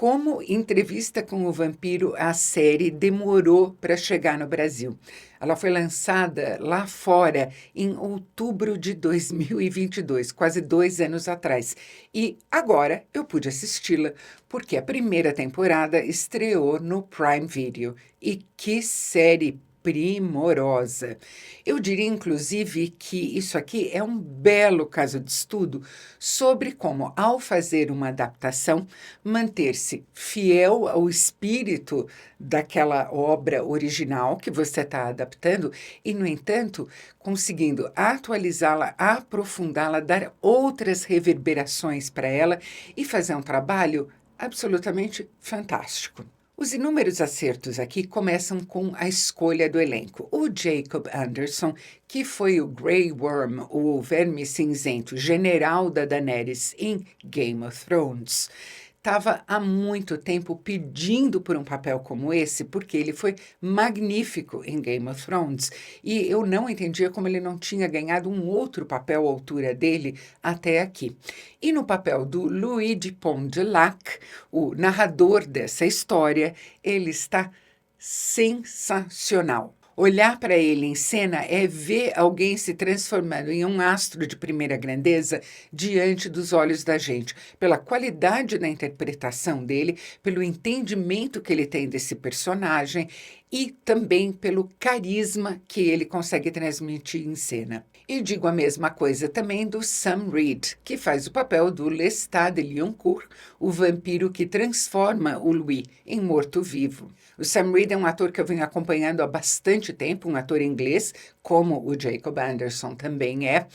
Como Entrevista com o Vampiro, a série demorou para chegar no Brasil. Ela foi lançada lá fora em outubro de 2022, quase 2 anos atrás. E agora eu pude assisti-la, porque a primeira temporada estreou no Prime Video. E que série primorosa! Eu diria, inclusive, que isso aqui é um belo caso de estudo sobre como, ao fazer uma adaptação, manter-se fiel ao espírito daquela obra original que você está adaptando e, no entanto, conseguindo atualizá-la, aprofundá-la, dar outras reverberações para ela e fazer um trabalho absolutamente fantástico. Os inúmeros acertos aqui começam com a escolha do elenco. O Jacob Anderson, que foi o Grey Worm, o verme cinzento, general da Daenerys em Game of Thrones, estava há muito tempo pedindo por um papel como esse, porque ele foi magnífico em Game of Thrones. E eu não entendia como ele não tinha ganhado um outro papel à altura dele até aqui. E no papel do Louis Dupont de Lac, o narrador dessa história, ele está sensacional. Olhar para ele em cena é ver alguém se transformando em um astro de primeira grandeza diante dos olhos da gente, pela qualidade da interpretação dele, pelo entendimento que ele tem desse personagem e também pelo carisma que ele consegue transmitir em cena. E digo a mesma coisa também do Sam Reed, que faz o papel do Lestat de Lioncourt, o vampiro que transforma o Louis em morto-vivo. O Sam Reed é um ator que eu venho acompanhando há bastante tempo, um ator inglês, como o Jacob Anderson também é.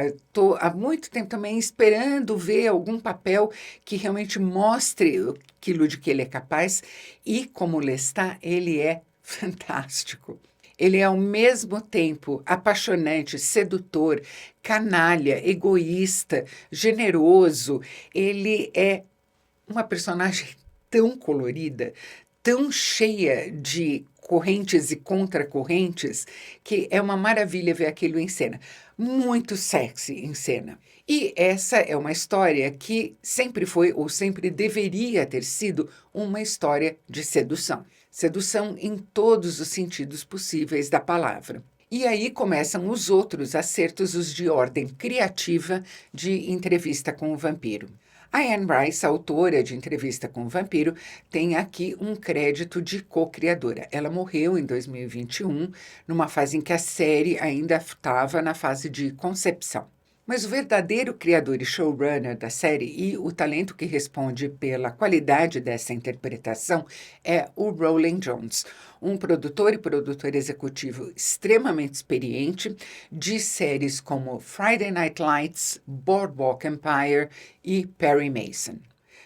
Estou há muito tempo também esperando ver algum papel que realmente mostre aquilo de que ele é capaz, e como Lestat, ele é fantástico. Ele é ao mesmo tempo apaixonante, sedutor, canalha, egoísta, generoso. Ele é uma personagem tão colorida, tão cheia de correntes e contracorrentes, que é uma maravilha ver aquilo em cena. Muito sexy em cena. E essa é uma história que sempre foi ou sempre deveria ter sido uma história de sedução. Sedução em todos os sentidos possíveis da palavra. E aí começam os outros acertos, os de ordem criativa de Entrevista com o Vampiro. A Anne Rice, autora de Entrevista com o Vampiro, tem aqui um crédito de co-criadora. Ela morreu em 2021, numa fase em que a série ainda estava na fase de concepção. Mas o verdadeiro criador e showrunner da série e o talento que responde pela qualidade dessa interpretação é o Rowland Jones, um produtor e produtor executivo extremamente experiente de séries como Friday Night Lights, Boardwalk Empire e Perry Mason.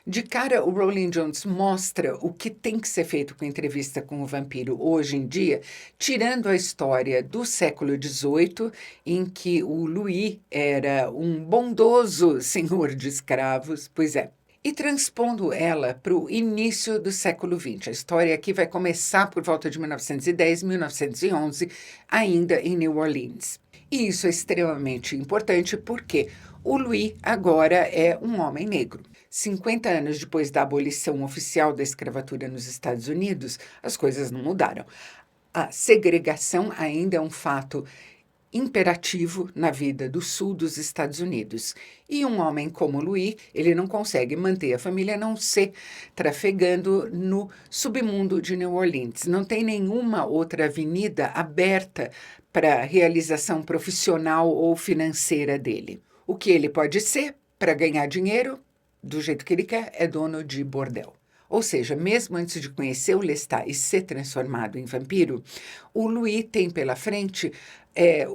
De cara, o Rowland Jones mostra o que tem que ser feito com Entrevista com o Vampiro hoje em dia, tirando a história do século XVIII, em que o Louis era um bondoso senhor de escravos, pois é, e transpondo ela para o início do século XX. A história aqui vai começar por volta de 1910, 1911, ainda em New Orleans. E isso é extremamente importante porque o Louis agora é um homem negro. 50 anos depois da abolição oficial da escravatura nos Estados Unidos, as coisas não mudaram. A segregação ainda é um fato imperativo na vida do sul dos Estados Unidos. E um homem como Louis, ele não consegue manter a família a não ser trafegando no submundo de New Orleans. Não tem nenhuma outra avenida aberta para a realização profissional ou financeira dele. O que ele pode ser para ganhar dinheiro, do jeito que ele quer, é dono de bordel. Ou seja, mesmo antes de conhecer o Lestat e ser transformado em vampiro, o Louis tem pela frente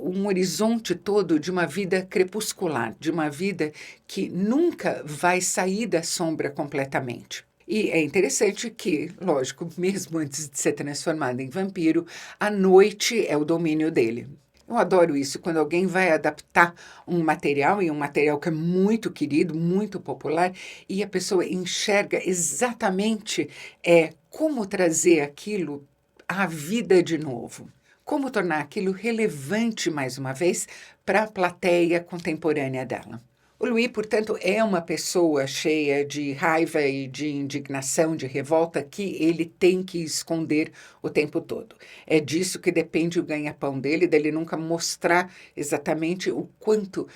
um horizonte todo de uma vida crepuscular, de uma vida que nunca vai sair da sombra completamente. E é interessante que, lógico, mesmo antes de ser transformado em vampiro, a noite é o domínio dele. Eu adoro isso, quando alguém vai adaptar um material, e um material que é muito querido, muito popular, e a pessoa enxerga exatamente como trazer aquilo à vida de novo. Como tornar aquilo relevante, mais uma vez, para a plateia contemporânea dela. O Louis, portanto, é uma pessoa cheia de raiva e de indignação, de revolta, que ele tem que esconder o tempo todo. É disso que depende o ganha-pão dele nunca mostrar exatamente o quanto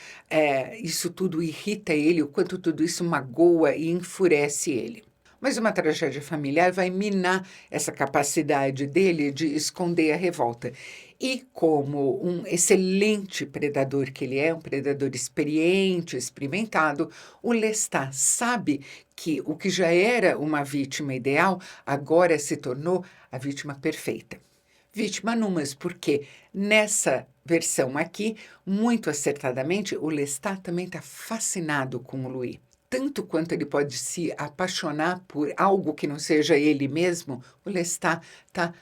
isso tudo irrita ele, o quanto tudo isso magoa e enfurece ele. Mas uma tragédia familiar vai minar essa capacidade dele de esconder a revolta. E como um excelente predador que ele é, um predador experiente, experimentado, o Lestat sabe que o que já era uma vítima ideal, agora se tornou a vítima perfeita. Vítima numas, porque nessa versão aqui, muito acertadamente, o Lestat também está fascinado com o Louis. Tanto quanto ele pode se apaixonar por algo que não seja ele mesmo, o Lestat está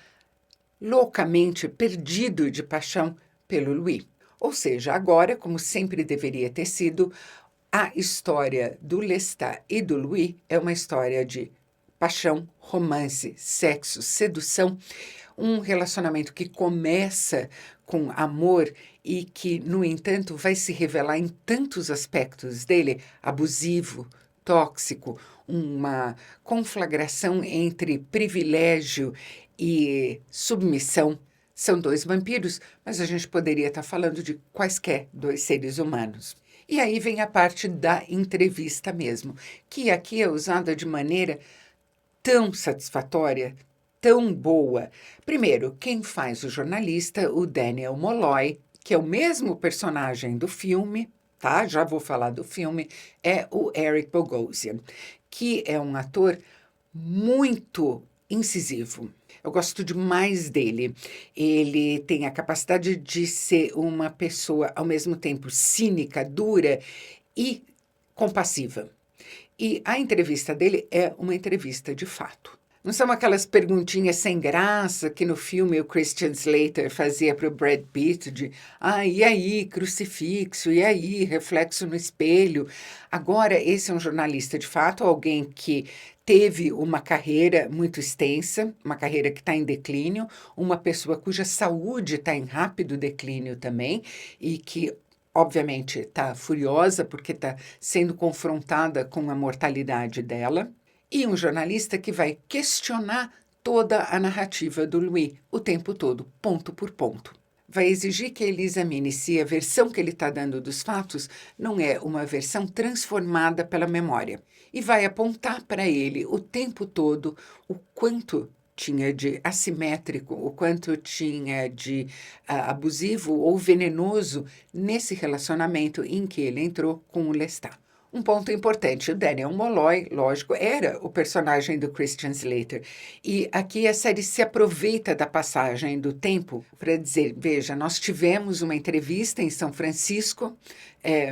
loucamente perdido de paixão pelo Louis. Ou seja, agora, como sempre deveria ter sido, a história do Lestat e do Louis é uma história de paixão, romance, sexo, sedução, um relacionamento que começa com amor e que, no entanto, vai se revelar em tantos aspectos dele, abusivo, tóxico, uma conflagração entre privilégio e submissão. São dois vampiros, mas a gente poderia estar falando de quaisquer dois seres humanos. E aí vem a parte da entrevista mesmo, que aqui é usada de maneira tão satisfatória, tão boa. Primeiro, quem faz o jornalista, o Daniel Molloy, que é o mesmo personagem do filme, tá? Já vou falar do filme, é o Eric Bogosian, que é um ator muito incisivo. Eu gosto demais dele. Ele tem a capacidade de ser uma pessoa, ao mesmo tempo, cínica, dura e compassiva. E a entrevista dele é uma entrevista de fato. Não são aquelas perguntinhas sem graça que no filme o Christian Slater fazia para o Brad Pitt de e aí, crucifixo, e aí, reflexo no espelho. Agora, esse é um jornalista de fato, alguém que teve uma carreira muito extensa, uma carreira que está em declínio, uma pessoa cuja saúde está em rápido declínio também e que obviamente está furiosa porque está sendo confrontada com a mortalidade dela, e um jornalista que vai questionar toda a narrativa do Louis o tempo todo, ponto por ponto. Vai exigir que ele examine se a versão que ele está dando dos fatos não é uma versão transformada pela memória. E vai apontar para ele o tempo todo o quanto tinha de assimétrico, o quanto tinha de abusivo ou venenoso nesse relacionamento em que ele entrou com o Lestat. Um ponto importante, o Daniel Molloy, lógico, era o personagem do Christian Slater. E aqui a série se aproveita da passagem do tempo para dizer, veja, nós tivemos uma entrevista em São Francisco,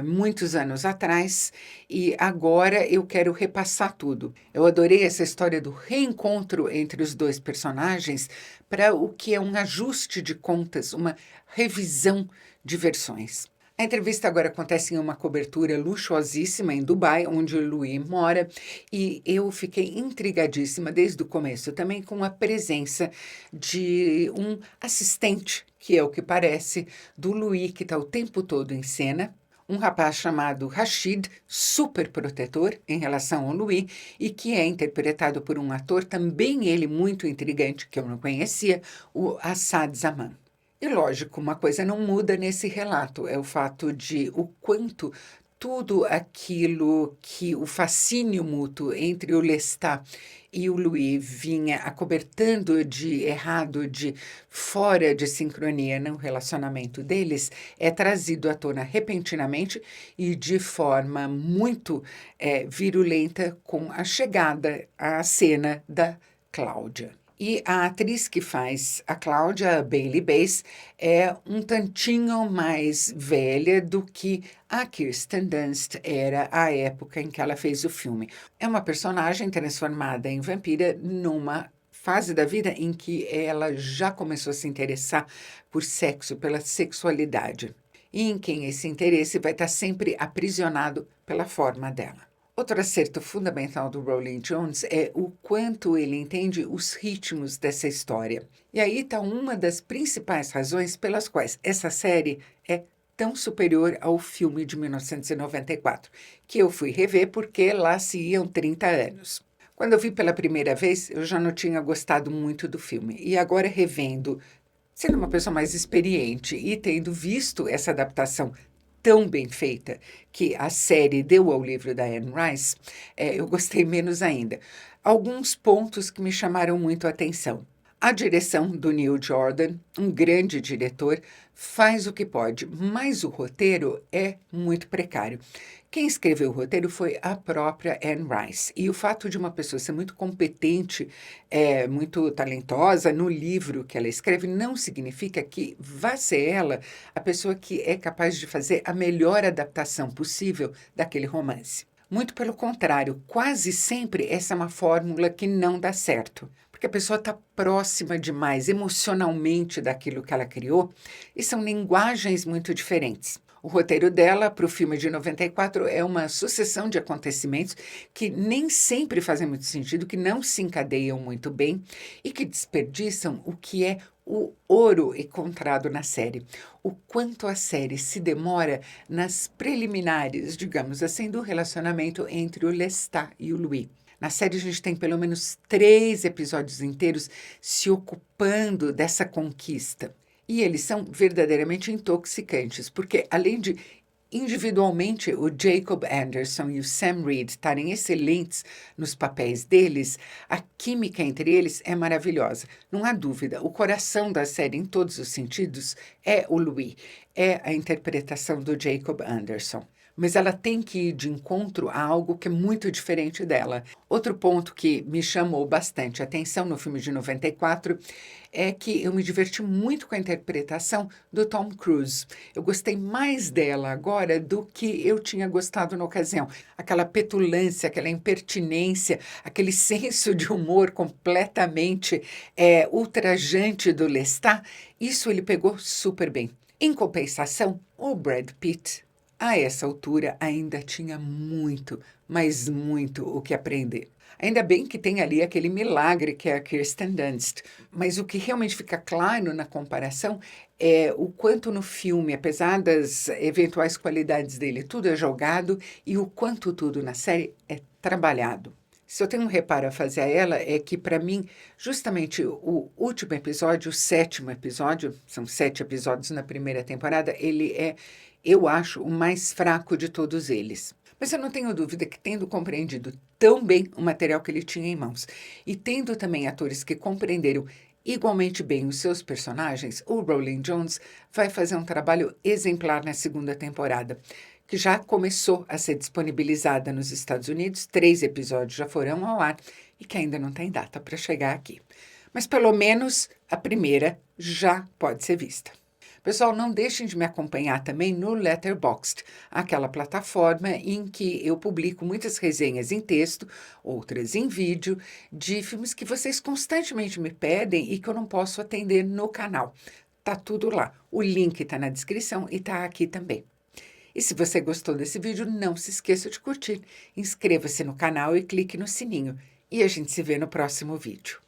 muitos anos atrás, e agora eu quero repassar tudo. Eu adorei essa história do reencontro entre os dois personagens para o que é um ajuste de contas, uma revisão de versões. A entrevista agora acontece em uma cobertura luxuosíssima em Dubai, onde o Louis mora, e eu fiquei intrigadíssima desde o começo também com a presença de um assistente, que é o que parece, do Louis, que está o tempo todo em cena, um rapaz chamado Rashid, super protetor em relação ao Louis, e que é interpretado por um ator, também ele muito intrigante, que eu não conhecia, o Assad Zaman. E lógico, uma coisa não muda nesse relato, é o fato de o quanto tudo aquilo que o fascínio mútuo entre o Lestat e o Louis vinha acobertando de errado, de fora de sincronia no relacionamento deles, é trazido à tona repentinamente e de forma muito virulenta com a chegada à cena da Cláudia. E a atriz que faz a Cláudia, Bailey Bass, é um tantinho mais velha do que a Kirsten Dunst era à época em que ela fez o filme. É uma personagem transformada em vampira numa fase da vida em que ela já começou a se interessar por sexo, pela sexualidade, e em quem esse interesse vai estar sempre aprisionado pela forma dela. Outro acerto fundamental do Rowling Jones é o quanto ele entende os ritmos dessa história. E aí está uma das principais razões pelas quais essa série é tão superior ao filme de 1994, que eu fui rever porque lá se iam 30 anos. Quando eu vi pela primeira vez, eu já não tinha gostado muito do filme. E agora, revendo, sendo uma pessoa mais experiente e tendo visto essa adaptação tão bem feita que a série deu ao livro da Anne Rice, eu gostei menos ainda. Alguns pontos que me chamaram muito a atenção. A direção do Neil Jordan, um grande diretor, faz o que pode, mas o roteiro é muito precário. Quem escreveu o roteiro foi a própria Anne Rice. E o fato de uma pessoa ser muito competente, muito talentosa no livro que ela escreve, não significa que vá ser ela a pessoa que é capaz de fazer a melhor adaptação possível daquele romance. Muito pelo contrário, quase sempre essa é uma fórmula que não dá certo, porque a pessoa está próxima demais emocionalmente daquilo que ela criou e são linguagens muito diferentes. O roteiro dela para o filme de 94 é uma sucessão de acontecimentos que nem sempre fazem muito sentido, que não se encadeiam muito bem e que desperdiçam o que é o ouro encontrado na série. O quanto a série se demora nas preliminares, digamos assim, do relacionamento entre o Lestat e o Louis. Na série a gente tem pelo menos 3 episódios inteiros se ocupando dessa conquista. E eles são verdadeiramente intoxicantes, porque além de individualmente o Jacob Anderson e o Sam Reed estarem excelentes nos papéis deles, a química entre eles é maravilhosa. Não há dúvida, o coração da série em todos os sentidos é o Louis, é a interpretação do Jacob Anderson. Mas ela tem que ir de encontro a algo que é muito diferente dela. Outro ponto que me chamou bastante atenção no filme de 94 é que eu me diverti muito com a interpretação do Tom Cruise. Eu gostei mais dela agora do que eu tinha gostado na ocasião. Aquela petulância, aquela impertinência, aquele senso de humor completamente ultrajante do Lestat, isso ele pegou super bem. Em compensação, o Brad Pitt, a essa altura, ainda tinha muito, mas muito o que aprender. Ainda bem que tem ali aquele milagre que é a Kirsten Dunst, mas o que realmente fica claro na comparação é o quanto no filme, apesar das eventuais qualidades dele, tudo é jogado e o quanto tudo na série é trabalhado. Se eu tenho um reparo a fazer a ela, é que, para mim, justamente o último episódio, o 7º episódio, são 7 episódios na primeira temporada, ele é, eu acho, o mais fraco de todos eles. Mas eu não tenho dúvida que, tendo compreendido tão bem o material que ele tinha em mãos e tendo também atores que compreenderam igualmente bem os seus personagens, o Rowling Jones vai fazer um trabalho exemplar na segunda temporada, que já começou a ser disponibilizada nos Estados Unidos, 3 episódios já foram ao ar e que ainda não tem data para chegar aqui. Mas pelo menos a primeira já pode ser vista. Pessoal, não deixem de me acompanhar também no Letterboxd, aquela plataforma em que eu publico muitas resenhas em texto, outras em vídeo, de filmes que vocês constantemente me pedem e que eu não posso atender no canal. Tá tudo lá. O link está na descrição e está aqui também. E se você gostou desse vídeo, não se esqueça de curtir, inscreva-se no canal e clique no sininho. E a gente se vê no próximo vídeo.